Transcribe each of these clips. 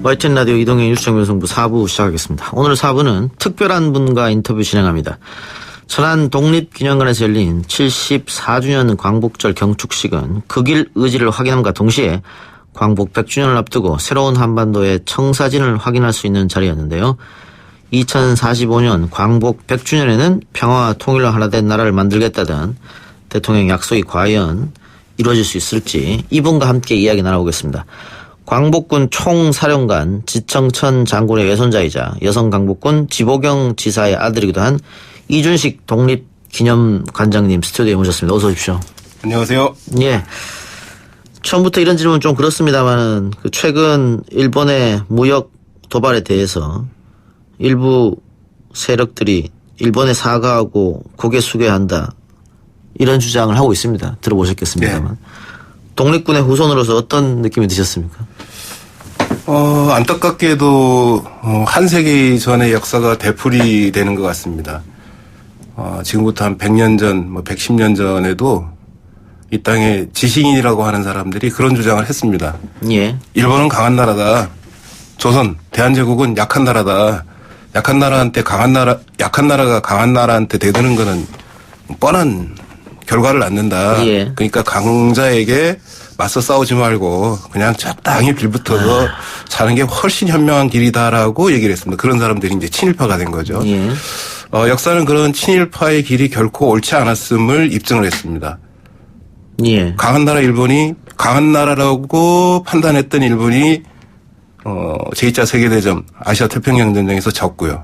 YTN 라디오 이동의 뉴스정면성부 4부 시작하겠습니다. 오늘 4부는 특별한 분과 인터뷰 진행합니다. 천안 독립기념관에서 열린 74주년 광복절 경축식은 그 길 의지를 확인함과 동시에 광복 100주년을 앞두고 새로운 한반도의 청사진을 확인할 수 있는 자리였는데요. 2045년 광복 100주년에는 평화와 통일로 하나 된 나라를 만들겠다던 대통령 약속이 과연 이루어질 수 있을지 이분과 함께 이야기 나눠보겠습니다. 광복군 총사령관 지청천 장군의 외손자이자 여성 광복군 지보경 지사의 아들이기도 한 이준식 독립기념관장님 스튜디오에 모셨습니다. 어서 오십시오. 안녕하세요. 예. 처음부터 이런 질문 좀 그렇습니다만은 최근 일본의 무역 도발에 대해서 일부 세력들이 일본에 사과하고 고개 숙여야 한다 이런 주장을 하고 있습니다. 들어보셨겠습니다만. 네. 독립군의 후손으로서 어떤 느낌이 드셨습니까? 안타깝게도 한 세기 전의 역사가 되풀이 되는 것 같습니다. 지금부터 한 100년 전, 110년 전에도 이 땅에 지식인이라고 하는 사람들이 그런 주장을 했습니다. 예. 일본은 강한 나라다. 조선, 대한제국은 약한 나라다. 약한 나라가 강한 나라한테 대드는 거는 뻔한 결과를 낳는다. 예. 그러니까 강자에게 맞서 싸우지 말고 그냥 적당히 빌붙어서 사는 게 훨씬 현명한 길이다라고 얘기를 했습니다. 그런 사람들이 이제 친일파가 된 거죠. 예. 역사는 그런 친일파의 길이 결코 옳지 않았음을 입증을 했습니다. 예. 강한 나라 일본이 강한 나라라고 판단했던 일본이 제2차 세계대전 아시아 태평양 전쟁에서 졌고요.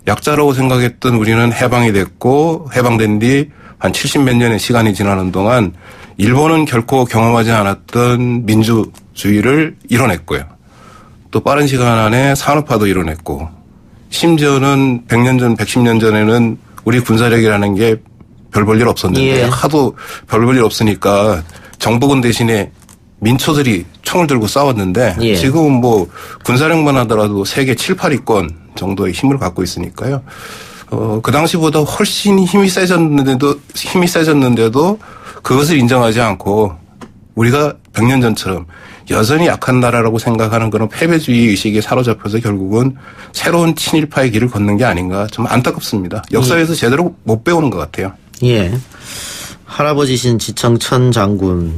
약자라고 생각했던 우리는 해방이 됐고 해방된 뒤 한 70몇 년의 시간이 지나는 동안 일본은 결코 경험하지 않았던 민주주의를 이뤄냈고요. 또 빠른 시간 안에 산업화도 이뤄냈고 심지어는 100년 전, 110년 전에는 우리 군사력이라는 게 별 볼 일 없었는데 예. 하도 별 볼 일 없으니까 정복은 대신에 민초들이 총을 들고 싸웠는데 예. 지금은 군사력만 하더라도 세계 7, 8위권 정도의 힘을 갖고 있으니까요. 그 당시보다 훨씬 힘이 세졌는데도 그것을 인정하지 않고 우리가 100년 전처럼 여전히 약한 나라라고 생각하는 그런 패배주의 의식에 사로잡혀서 결국은 새로운 친일파의 길을 걷는 게 아닌가 좀 안타깝습니다. 역사에서 제대로 못 배우는 것 같아요. 예. 할아버지신 지청천 장군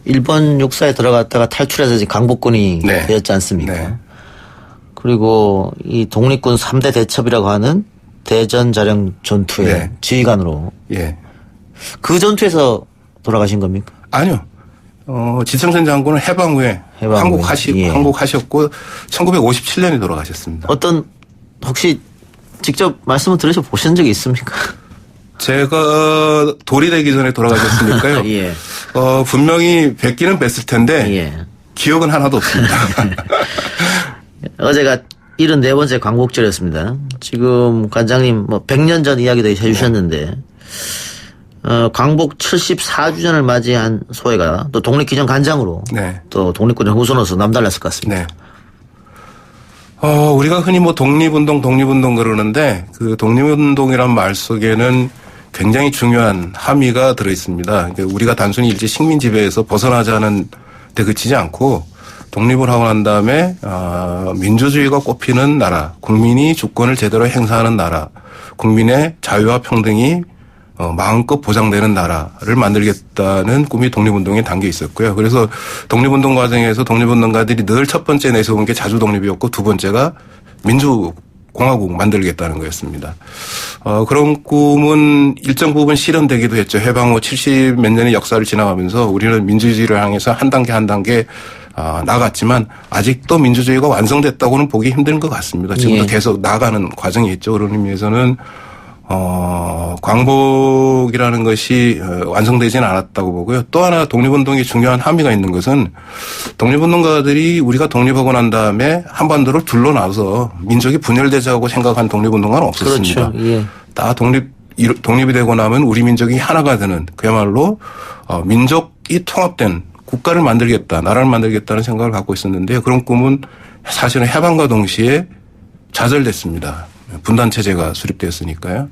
일본 육사에 들어갔다가 탈출해서 지금 강복군이 네. 되었지 않습니까? 네. 그리고 이 독립군 3대 대첩이라고 하는 대전 자령 전투의 네. 지휘관으로. 예. 그 전투에서 돌아가신 겁니까? 아니요. 지청천 장군은 해방 후에 항복하셨고 1957년에 돌아가셨습니다. 혹시 직접 말씀을 들으셔보신 적이 있습니까? 제가 돌이 되기 전에 돌아가셨으니까요. 예. 분명히 뵙기는 뵀을 텐데 예. 기억은 하나도 없습니다. 어제가 74번째 광복절이었습니다. 지금 관장님 100년 전 이야기도 해주셨는데 광복 74주년을 맞이한 소회가 또 독립기념관장으로 네. 또 독립군의 후손으로서 남달랐을 것 같습니다. 네. 우리가 흔히 독립운동 그러는데 그 독립운동이란 말 속에는 굉장히 중요한 함의가 들어있습니다. 우리가 단순히 일제 식민 지배에서 벗어나자는 데 그치지 않고 독립을 하고 난 다음에 민주주의가 꽃피는 나라, 국민이 주권을 제대로 행사하는 나라, 국민의 자유와 평등이 마음껏 보장되는 나라를 만들겠다는 꿈이 독립운동에 담겨 있었고요. 그래서 독립운동 과정에서 독립운동가들이 늘 첫 번째 내세운 게 자주 독립이었고 두 번째가 민주공화국 만들겠다는 거였습니다. 그런 꿈은 일정 부분 실현되기도 했죠. 해방 후 70 몇 년의 역사를 지나가면서 우리는 민주주의를 향해서 한 단계 한 단계 나갔지만 아직도 민주주의가 완성됐다고는 보기 힘든 것 같습니다. 지금도 예. 계속 나아가는 과정이 있죠. 그런 의미에서는 광복이라는 것이 완성되지는 않았다고 보고요. 또 하나 독립운동에 중요한 함의가 있는 것은 독립운동가들이 우리가 독립하고 난 다음에 한반도를 둘러나서 민족이 분열되자고 생각한 독립운동가는 없었습니다. 그렇죠. 예. 다 독립이 되고 나면 우리 민족이 하나가 되는 그야말로 민족이 통합된 국가를 만들겠다, 나라를 만들겠다는 생각을 갖고 있었는데 그런 꿈은 사실은 해방과 동시에 좌절됐습니다. 분단체제가 수립되었으니까요.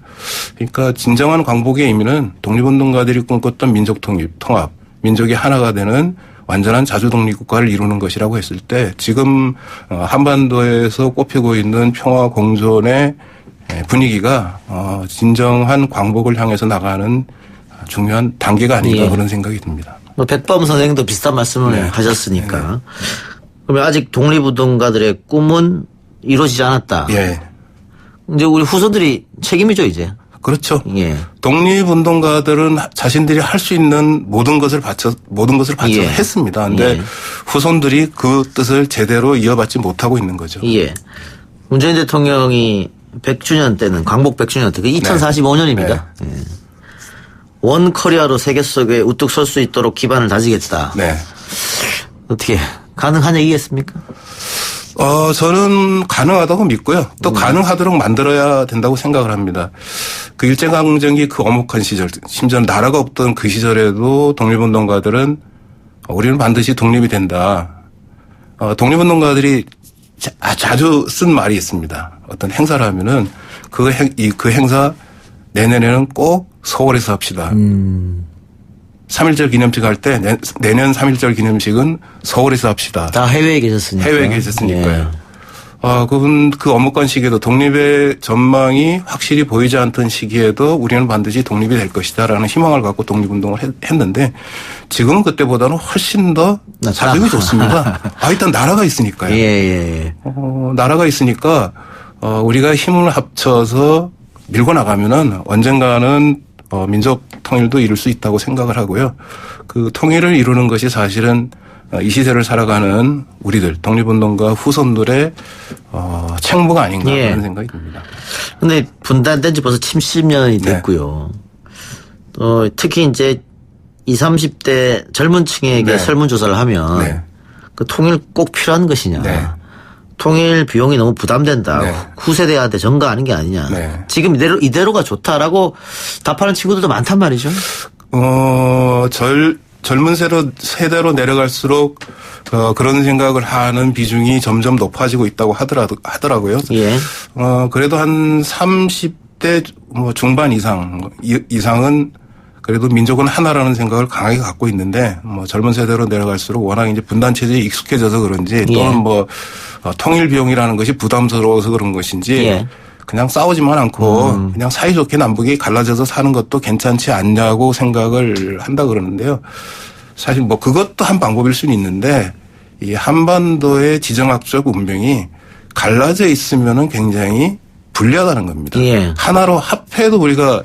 그러니까 진정한 광복의 의미는 독립운동가들이 꿈꿨던 민족 통합, 민족이 하나가 되는 완전한 자주 독립 국가를 이루는 것이라고 했을 때 지금 한반도에서 꼽히고 있는 평화 공존의 분위기가 진정한 광복을 향해서 나가는 중요한 단계가 아닌가 그런 생각이 듭니다. 뭐 백범 선생도 비슷한 말씀을 하셨으니까. 그러면 아직 독립운동가들의 꿈은 이루어지지 않았다. 예. 이제 우리 후손들이 책임이죠, 이제. 그렇죠. 예. 독립운동가들은 자신들이 할 수 있는 모든 것을 바쳐서 했습니다. 그런데 후손들이 그 뜻을 제대로 이어받지 못하고 있는 거죠. 예. 문재인 대통령이 100주년 때는 광복 100주년 때 그 2045년입니다. 예. 원 커리어로 세계 속에 우뚝 설 수 있도록 기반을 다지겠다. 네. 어떻게 가능한 얘기겠습니까? 저는 가능하다고 믿고요. 또 가능하도록 만들어야 된다고 생각을 합니다. 그 일제강점기 그 엄혹한 시절, 심지어 나라가 없던 그 시절에도 독립운동가들은 우리는 반드시 독립이 된다. 독립운동가들이 자주 쓴 말이 있습니다. 어떤 행사를 하면은 그 행사 내년에는 꼭 서울에서 합시다. 3.1절 기념식 할 때 내년 3.1절 기념식은 서울에서 합시다. 다 해외에 계셨으니까. 해외에 계셨으니까요. 예. 그분 그 엄혹한 시기에도 독립의 전망이 확실히 보이지 않던 시기에도 우리는 반드시 독립이 될 것이다라는 희망을 갖고 독립운동을 했는데 지금은 그때보다는 훨씬 더 사정이 좋습니다. 일단 나라가 있으니까요. 예. 나라가 있으니까 우리가 힘을 합쳐서 밀고 나가면은 언젠가는 민족 통일도 이룰 수 있다고 생각을 하고요. 그 통일을 이루는 것이 사실은 이 시대를 살아가는 우리들 독립운동가 후손들의 책무가 아닌가 하는 생각이 듭니다. 그런데 분단된 지 벌써 70년이 됐고요. 특히 이제 20, 30대 젊은 층에게 설문조사를 하면 그 통일 꼭 필요한 것이냐. 통일 비용이 너무 부담된다. 후세대한테 전가하는 게 아니냐. 지금 이대로가 좋다라고 답하는 친구들도 많단 말이죠. 젊은 세대로 내려갈수록 그런 생각을 하는 비중이 점점 높아지고 있다고 하더라고요. 예. 그래도 한 30대 중반 이상은 그래도 민족은 하나라는 생각을 강하게 갖고 있는데 젊은 세대로 내려갈수록 워낙 이제 분단 체제에 익숙해져서 그런지 또는 통일 비용이라는 것이 부담스러워서 그런 것인지 그냥 싸우지만 않고 그냥 사이좋게 남북이 갈라져서 사는 것도 괜찮지 않냐고 생각을 한다 그러는데요. 사실 그것도 한 방법일 수는 있는데 이 한반도의 지정학적 운명이 갈라져 있으면은 굉장히 불리하다는 겁니다. 하나로 합해도 우리가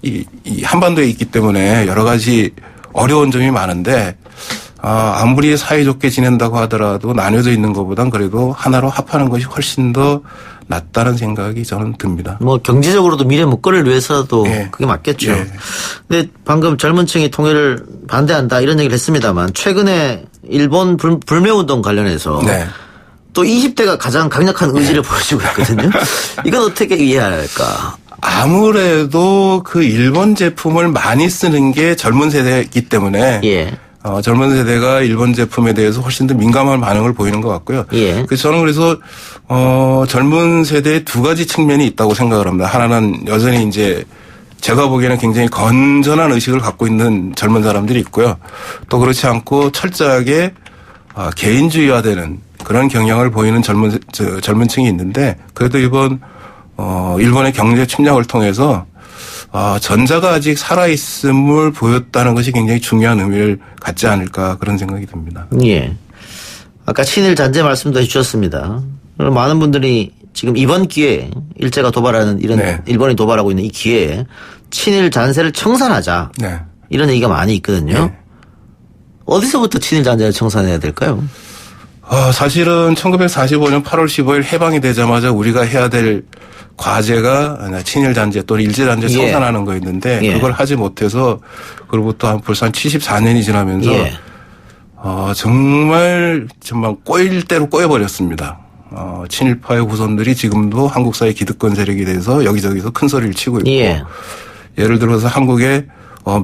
이 한반도에 있기 때문에 여러 가지 어려운 점이 많은데 아무리 사이좋게 지낸다고 하더라도 나뉘어져 있는 것보단 그래도 하나로 합하는 것이 훨씬 더 낫다는 생각이 저는 듭니다. 경제적으로도 미래 목걸이를 위해서도 그게 맞겠죠. 근데 방금 젊은 층이 통일을 반대한다 이런 얘기를 했습니다만 최근에 일본 불매운동 관련해서 또 20대가 가장 강력한 의지를 보여주고 있거든요. 이건 어떻게 이해해야 할까? 아무래도 그 일본 제품을 많이 쓰는 게 젊은 세대이기 때문에 젊은 세대가 일본 제품에 대해서 훨씬 더 민감한 반응을 보이는 것 같고요. 그래서 저는 그래서 젊은 세대의 두 가지 측면이 있다고 생각을 합니다. 하나는 여전히 이제 제가 보기에는 굉장히 건전한 의식을 갖고 있는 젊은 사람들이 있고요. 또 그렇지 않고 철저하게 개인주의화되는 그런 경향을 보이는 젊은 층이 있는데 그래도 일본의 경제 침략을 통해서 전자가 아직 살아있음을 보였다는 것이 굉장히 중요한 의미를 갖지 않을까 그런 생각이 듭니다. 아까 친일 잔재 말씀도 해주셨습니다. 많은 분들이 지금 이번 기회에 일제가 도발하는 일본이 도발하고 있는 이 기회에 친일 잔재를 청산하자 이런 얘기가 많이 있거든요. 어디서부터 친일 잔재를 청산해야 될까요? 사실은 1945년 8월 15일 해방이 되자마자 우리가 해야 될 과제가 친일 잔재 또는 일제 잔재 청산하는 거였는데 그걸 하지 못해서 그로부터 벌써 한 74년이 지나면서 정말 꼬일 대로 꼬여버렸습니다. 친일파의 후손들이 지금도 한국 사회 기득권 세력이 돼서 여기저기서 큰 소리를 치고 있고 예를 들어서 한국의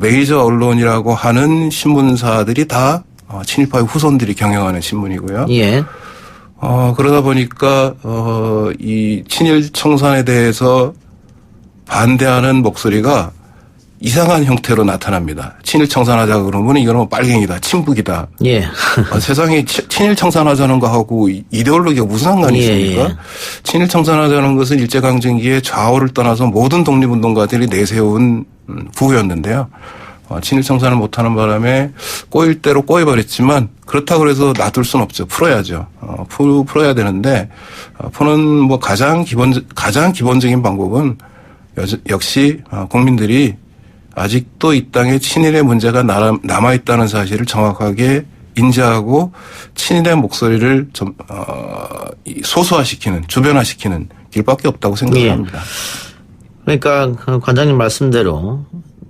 메이저 언론이라고 하는 신문사들이 다 친일파의 후손들이 경영하는 신문이고요. 그러다 보니까 이 친일 청산에 대해서 반대하는 목소리가 이상한 형태로 나타납니다. 친일 청산하자 그러면 이거는 빨갱이다, 친북이다. 예. 세상에 친일 청산하자는 거하고 이데올로기가 무슨 상관이 있습니까? 예. 친일 청산하자는 것은 일제강점기에 좌우를 떠나서 모든 독립운동가들이 내세운 구호였는데요. 친일 청산을 못하는 바람에 꼬일 대로 꼬여버렸지만 그렇다고 해서 놔둘 수는 없죠. 풀어야죠. 풀어야 되는데 푸는 뭐 가장 기본적인 방법은 역시 국민들이 아직도 이 땅에 친일의 문제가 남아있다는 사실을 정확하게 인지하고 친일의 목소리를 좀 소수화시키는, 주변화시키는 길밖에 없다고 생각합니다. 예. 그러니까 관장님 말씀대로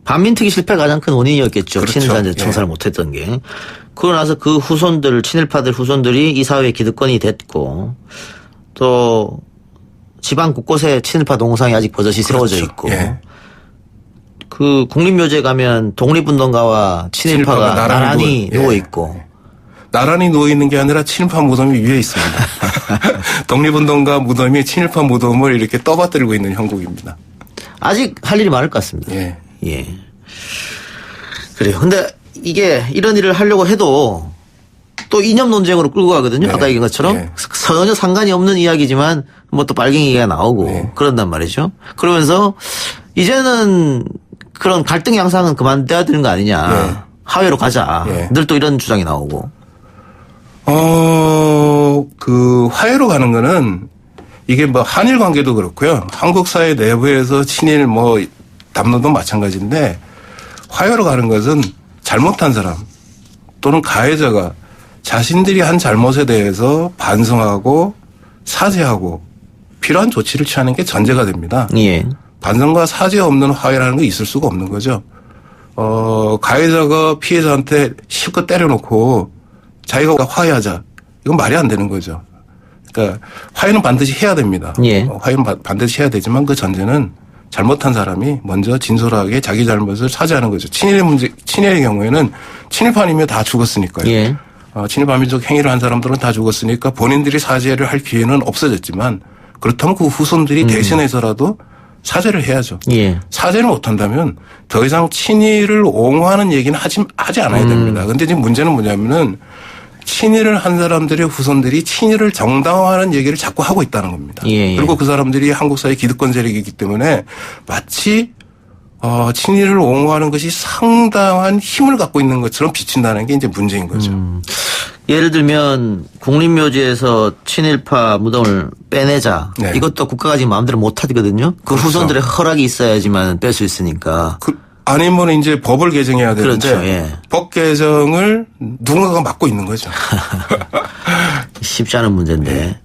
반민특위 실패가 가장 큰 원인이었겠죠. 그렇죠. 친일단체 청산을 못했던 게. 그러고 나서 그 후손들, 친일파들 후손들이 이 사회의 기득권이 됐고 또 지방 곳곳에 친일파 동상이 아직 버젓이 세워져 있고 예. 그 국립묘지에 가면 독립운동가와 친일파가 나란히 누워 있고 나란히 누워 있는 게 아니라 친일파 무덤이 위에 있습니다. 독립운동가 무덤이 친일파 무덤을 이렇게 떠받들고 있는 형국입니다. 아직 할 일이 많을 것 같습니다. 예. 예. 그래요. 근데 이게 이런 일을 하려고 해도 또 이념 논쟁으로 끌고 가거든요. 네. 아까 얘기한 것처럼 네. 전혀 상관이 없는 이야기지만 뭐 또 빨갱이가 나오고 네. 그런단 말이죠. 그러면서 이제는 그런 갈등 양상은 그만둬야 되는 거 아니냐. 네. 하회로 가자. 네. 늘 또 이런 주장이 나오고. 그 화해로 가는 거는 이게 뭐 한일 관계도 그렇고요. 한국 사회 내부에서 친일 뭐 담론도 마찬가지인데 화해로 가는 것은 잘못한 사람 또는 가해자가 자신들이 한 잘못에 대해서 반성하고 사죄하고 필요한 조치를 취하는 게 전제가 됩니다. 예. 반성과 사죄 없는 화해라는 게 있을 수가 없는 거죠. 가해자가 피해자한테 실컷 때려놓고 자기가 화해하자. 이건 말이 안 되는 거죠. 그러니까 화해는 반드시 해야 됩니다. 예. 화해는 반드시 해야 되지만 그 전제는 잘못한 사람이 먼저 진솔하게 자기 잘못을 사죄하는 거죠. 친일의 경우에는 친일파님이 다 죽었으니까요. 예. 친일반민족 행위를 한 사람들은 다 죽었으니까 본인들이 사죄를 할 기회는 없어졌지만 그렇다면 그 후손들이 대신해서라도 사죄를 해야죠. 예. 사죄를 못한다면 더 이상 친일을 옹호하는 얘기는 하지 않아야 됩니다. 그런데 지금 문제는 뭐냐면은 친일을 한 사람들의 후손들이 친일을 정당화하는 얘기를 자꾸 하고 있다는 겁니다. 예. 그리고 그 사람들이 한국 사회 기득권 세력이기 때문에 마치 친일을 옹호하는 것이 상당한 힘을 갖고 있는 것처럼 비친다는 게 이제 문제인 거죠. 예를 들면 국립묘지에서 친일파 무덤을 빼내자. 네. 이것도 국가가 지금 마음대로 못 하거든요. 그 그렇죠. 후손들의 허락이 있어야지만 뺄 수 있으니까. 아니면 이제 법을 개정해야 되는데 그렇죠. 예. 법 개정을 누군가가 맡고 있는 거죠. 쉽지 않은 문제인데.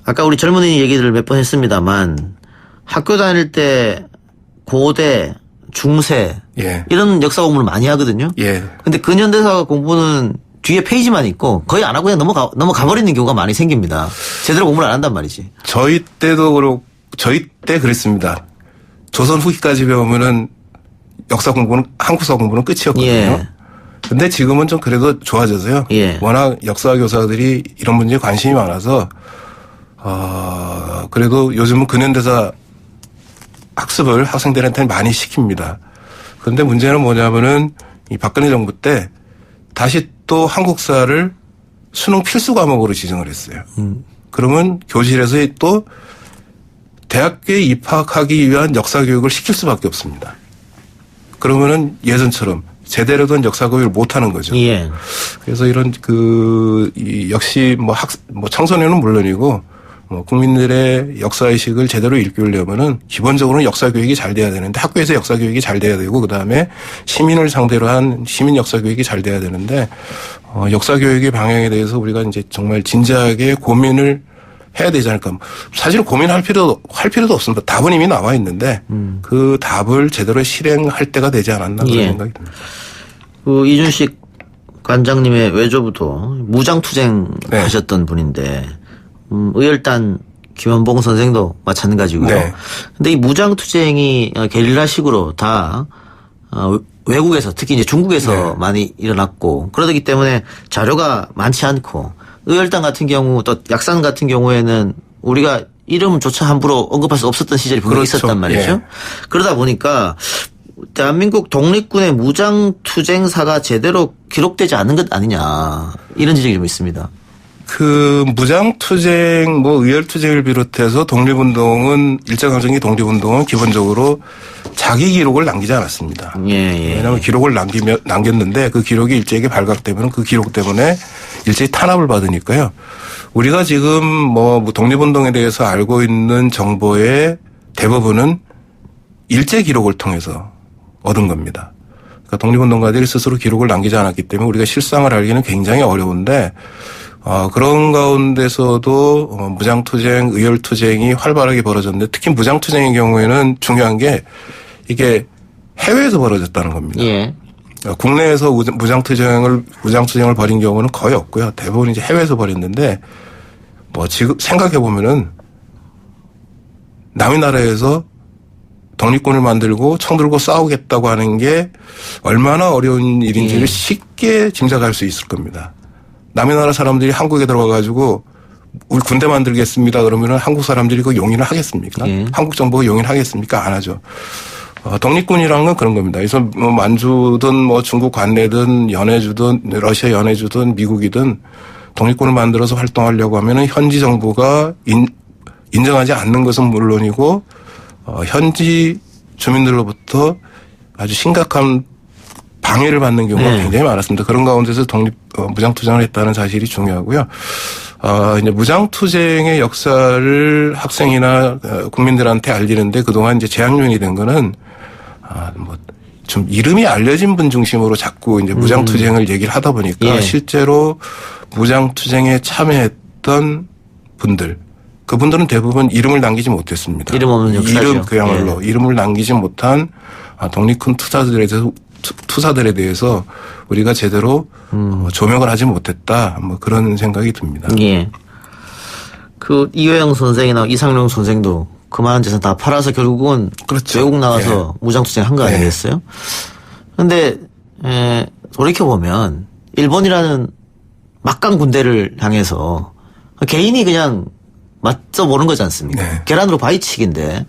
아까 우리 젊은이 얘기를 몇 번 했습니다만 학교 다닐 때 고대, 중세 예. 이런 역사 공부를 많이 하거든요. 예. 근데 근현대사 공부는 뒤에 페이지만 있고 거의 안 하고 그냥 넘어가 버리는 경우가 많이 생깁니다. 제대로 공부를 안 한단 말이지. 저희 때도 그렇고 저희 때 그랬습니다. 조선 후기까지 배우면은 역사 공부는 한국사 공부는 끝이었거든요. 예. 근데 지금은 좀 그래도 좋아져서요. 예. 워낙 역사 교사들이 이런 문제에 관심이 많아서 그래도 요즘은 근현대사 학습을 학생들한테 많이 시킵니다. 그런데 문제는 뭐냐면은 이 박근혜 정부 때 다시 또 한국사를 수능 필수 과목으로 지정을 했어요. 그러면 교실에서 또 대학교에 입학하기 위한 역사 교육을 시킬 수밖에 없습니다. 그러면은 예전처럼 제대로 된 역사 교육을 못 하는 거죠. 예. 그래서 이런 역시 청소년은 물론이고 국민들의 역사의식을 제대로 일깨우려면은 기본적으로는 역사교육이 잘 돼야 되는데 학교에서 역사교육이 잘 돼야 되고 그다음에 시민을 상대로 한 시민 역사교육이 잘 돼야 되는데 역사교육의 방향에 대해서 우리가 이제 정말 진지하게 고민을 해야 되지 않을까. 사실 고민할 필요도 없습니다. 답은 이미 나와 있는데 그 답을 제대로 실행할 때가 되지 않았나 그런 생각이 듭니다. 그 이준식 관장님의 외조부도 무장투쟁 네. 하셨던 분인데 의열단 김원봉 선생도 마찬가지고요. 네. 근데 이 무장투쟁이 게릴라식으로 다 외국에서 특히 이제 중국에서 네. 많이 일어났고 그러기 때문에 자료가 많지 않고 의열단 같은 경우 또 약산 같은 경우에는 우리가 이름조차 함부로 언급할 수 없었던 시절이 분명히 그렇죠. 있었단 말이죠. 예. 그러다 보니까 대한민국 독립군의 무장투쟁사가 제대로 기록되지 않은 것 아니냐 이런 지적이 좀 있습니다. 그 무장투쟁, 의열투쟁을 비롯해서 독립운동은 일제강점기 독립운동은 기본적으로 자기 기록을 남기지 않았습니다. 왜냐하면 기록을 남겼는데 그 기록이 일제에게 발각되면 그 기록 때문에 일제히 탄압을 받으니까요. 우리가 지금 독립운동에 대해서 알고 있는 정보의 대부분은 일제 기록을 통해서 얻은 겁니다. 그러니까 독립운동가들이 스스로 기록을 남기지 않았기 때문에 우리가 실상을 알기는 굉장히 어려운데 그런 가운데서도 무장투쟁, 의열투쟁이 활발하게 벌어졌는데 특히 무장투쟁의 경우에는 중요한 게 이게 해외에서 벌어졌다는 겁니다. 예. 국내에서 무장투쟁을 벌인 경우는 거의 없고요. 대부분 이제 해외에서 벌였는데 지금 생각해 보면은 남의 나라에서 독립군을 만들고 총 들고 싸우겠다고 하는 게 얼마나 어려운 일인지를 쉽게 짐작할 수 있을 겁니다. 남의 나라 사람들이 한국에 들어와가지고 우리 군대 만들겠습니다. 그러면은 한국 사람들이 그 용인을 하겠습니까? 한국 정부가 용인을 하겠습니까? 안 하죠. 독립군이라는 건 그런 겁니다. 그래서 만주든 중국 관내든 연해주든 러시아 연해주든 미국이든 독립군을 만들어서 활동하려고 하면은 현지 정부가 인정하지 않는 것은 물론이고 현지 주민들로부터 아주 심각한 방해를 받는 경우가 굉장히 많았습니다. 그런 가운데서 무장투쟁을 했다는 사실이 중요하고요. 이제 무장투쟁의 역사를 학생이나 국민들한테 알리는데 그동안 이제 재학년이 된 거는 좀 이름이 알려진 분 중심으로 자꾸 이제 무장투쟁을 얘기를 하다 보니까 실제로 무장투쟁에 참여했던 분들, 그분들은 대부분 이름을 남기지 못했습니다. 이름 없는 역사죠. 그야말로 이름을 남기지 못한 독립군 투사들에 대해서 우리가 제대로 조명을 하지 못했다. 그런 생각이 듭니다. 예. 그 이효영 선생이나 이상용 선생도 그만한 재산 다 팔아서 결국은 그렇죠. 외국 나가서 무장투쟁 한 거 아니겠어요? 그런데 돌이켜보면 일본이라는 막강 군대를 향해서 개인이 그냥 맞서 보는 거지 않습니까? 계란으로 바위치기인데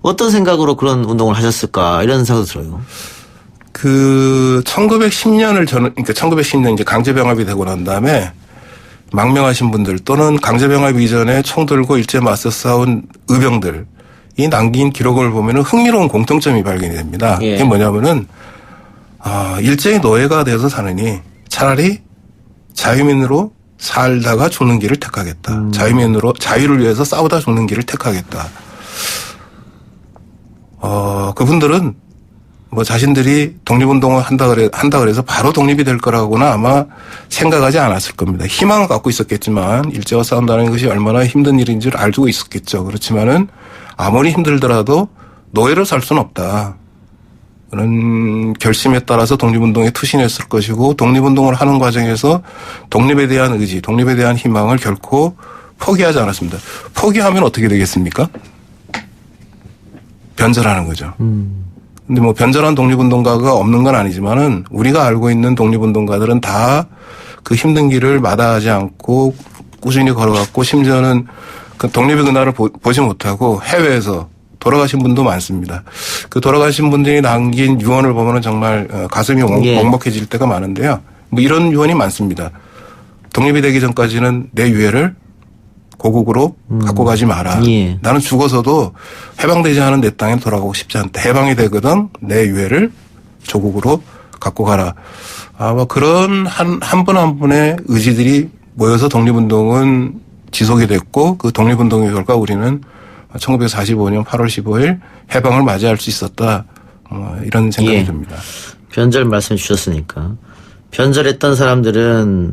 어떤 생각으로 그런 운동을 하셨을까 이런 생각도 들어요. 1910년을 그러니까 1910년 이제 강제병합이 되고 난 다음에 망명하신 분들 또는 강제병합 이전에 총 들고 일제 맞서 싸운 의병들이 남긴 기록을 보면은 흥미로운 공통점이 발견이 됩니다. 이게 뭐냐면은 일제의 노예가 되어서 사느니 차라리 자유민으로 살다가 죽는 길을 택하겠다. 자유를 위해서 싸우다 죽는 길을 택하겠다. 그분들은 자신들이 독립운동을 한다 그래서 바로 독립이 될 거라고는 아마 생각하지 않았을 겁니다. 희망을 갖고 있었겠지만 일제와 싸운다는 것이 얼마나 힘든 일인지를 알고 있었겠죠. 그렇지만은 아무리 힘들더라도 노예로 살 수는 없다. 그런 결심에 따라서 독립운동에 투신했을 것이고 독립운동을 하는 과정에서 독립에 대한 의지, 독립에 대한 희망을 결코 포기하지 않았습니다. 포기하면 어떻게 되겠습니까? 변절하는 거죠. 근데 변절한 독립운동가가 없는 건 아니지만은 우리가 알고 있는 독립운동가들은 다 그 힘든 길을 마다하지 않고 꾸준히 걸어갔고 심지어는 그 독립의 그날을 보지 못하고 해외에서 돌아가신 분도 많습니다. 그 돌아가신 분들이 남긴 유언을 보면은 정말 가슴이 먹먹해질 때가 많은데요. 이런 유언이 많습니다. 독립이 되기 전까지는 내 유해를 고국으로 갖고 가지 마라. 나는 죽어서도 해방되지 않은 내 땅에 돌아가고 싶지 않다. 해방이 되거든 내 유해를 조국으로 갖고 가라. 아마 그런 한 분 한 분의 의지들이 모여서 독립운동은 지속이 됐고 그 독립운동의 결과 우리는 1945년 8월 15일 해방을 맞이할 수 있었다. 이런 생각이 듭니다. 변절 말씀 주셨으니까 변절했던 사람들은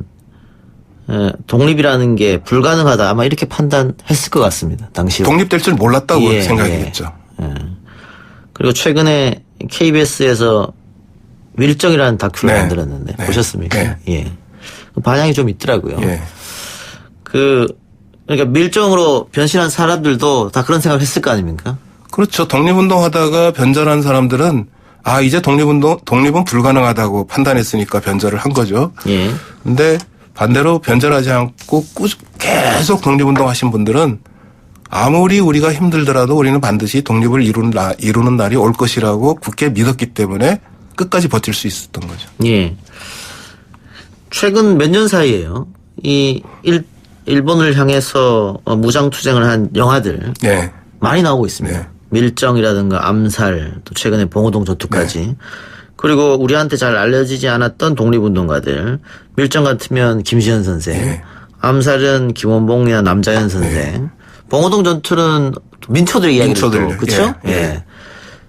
독립이라는 게 불가능하다 아마 이렇게 판단했을 것 같습니다. 당시 독립될 줄 몰랐다고 생각했죠. 그리고 최근에 KBS에서 밀정이라는 다큐를 만들었는데 보셨습니까? 반향이 좀 있더라고요. 그러니까 밀정으로 변신한 사람들도 다 그런 생각을 했을 거 아닙니까? 그렇죠. 독립운동 하다가 변절한 사람들은 이제 독립은 불가능하다고 판단했으니까 변절을 한 거죠. 근데 반대로 변절하지 않고 계속 독립운동 하신 분들은 아무리 우리가 힘들더라도 우리는 반드시 독립을 이루는 날이 올 것이라고 굳게 믿었기 때문에 끝까지 버틸 수 있었던 거죠. 예. 최근 몇 년 사이에요. 이 일본을 향해서 무장투쟁을 한 영화들 네. 많이 나오고 있습니다. 네. 밀정이라든가 암살, 또 최근에 봉오동 전투까지. 네. 그리고 우리한테 잘 알려지지 않았던 독립운동가들. 밀정 같으면 김시현 선생. 네. 암살은 김원봉이나 남자연 선생. 봉오동 전투는 민초들 이야기를 또, 그렇죠? 예. 예.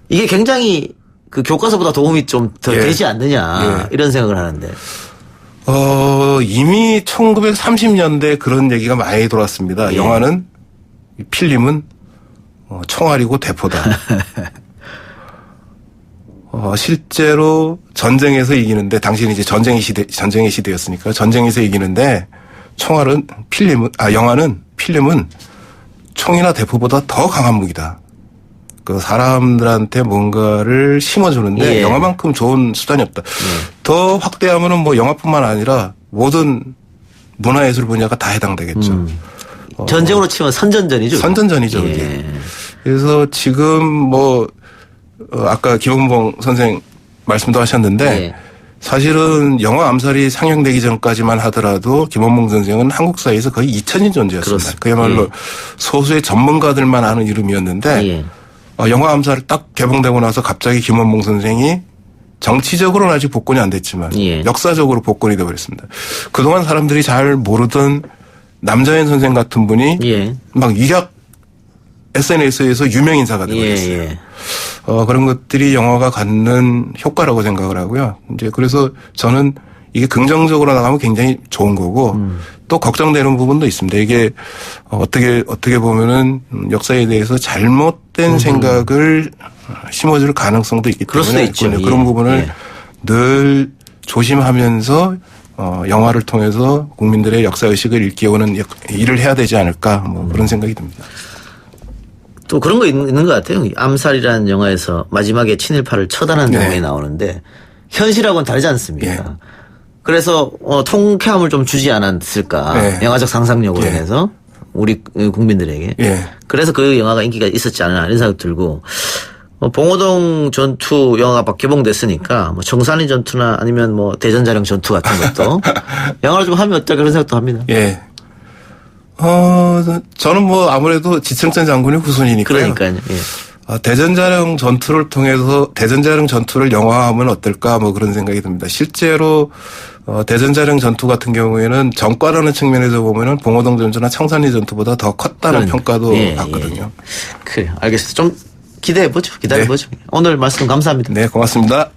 이게 굉장히 그 교과서보다 도움이 좀 더 되지 않느냐 이런 생각을 하는데. 이미 1930년대 그런 얘기가 많이 돌았습니다. 예. 영화는 필름은 총알이고 대포다. 실제로 전쟁에서 이기는데 당시는 이제 전쟁의 시대였으니까 전쟁에서 이기는데 영화는 필름은 총이나 대포보다 더 강한 무기다. 그 사람들한테 뭔가를 심어주는데 예. 영화만큼 좋은 수단이 없다. 더 확대하면은 뭐 영화뿐만 아니라 모든 문화예술 분야가 다 해당되겠죠. 전쟁으로 치면 선전전이죠. 선전전이죠. 예. 이게. 그래서 지금 아까 김원봉 선생 말씀도 하셨는데 예. 사실은 영화 암살이 상영되기 전까지만 하더라도 김원봉 선생은 한국 사회에서 거의 잊혀진 존재였습니다. 그렇습니다. 그야말로 예. 소수의 전문가들만 아는 이름이었는데 예. 영화 암살 딱 개봉되고 나서 갑자기 김원봉 선생이 정치적으로는 아직 복권이 안 됐지만 예. 역사적으로 복권이 되어버렸습니다. 그동안 사람들이 잘 모르던 남자연 선생 같은 분이 예. 막 일약 SNS에서 유명 인사가 되어버렸어요. 예. 그런 것들이 영화가 갖는 효과라고 생각을 하고요. 이제 그래서 저는 이게 긍정적으로 나가면 굉장히 좋은 거고 또 걱정되는 부분도 있습니다. 이게 어떻게 보면은 역사에 대해서 잘못된 생각을 심어줄 가능성도 있기 그럴 수도 때문에 있죠. 그런 예. 부분을 예. 늘 조심하면서 영화를 통해서 국민들의 역사의식을 일깨우는 일을 해야 되지 않을까 뭐 그런 생각이 듭니다. 또 그런 거 있는 것 같아요. 암살이라는 영화에서 마지막에 친일파를 처단하는 네. 장면이 나오는데 현실하고는 다르지 않습니까? 예. 그래서 통쾌함을 좀 주지 않았을까. 네. 영화적 상상력으로 예. 인해서 우리 국민들에게. 예. 그래서 그 영화가 인기가 있었지 않나 이런 생각 들고 봉오동 전투 영화가 개봉됐으니까 뭐 청산리 전투나 아니면 뭐 대전자령 전투 같은 것도 영화를 좀 하면 어떨까 그런 생각도 합니다. 예. 저는 뭐 아무래도 지청천 장군의 후손이니까요. 그러니까요. 예. 대전자령 전투를 통해서 대전자령 전투를 영화화하면 어떨까 뭐 그런 생각이 듭니다. 실제로 대전자령 전투 같은 경우에는 전과라는 측면에서 보면은 봉오동 전투나 청산리 전투보다 더 컸다는 평가도 받거든요. 그래요. 알겠습니다. 좀 기대해보죠. 기다려보죠. 네. 오늘 말씀 감사합니다. 네, 고맙습니다.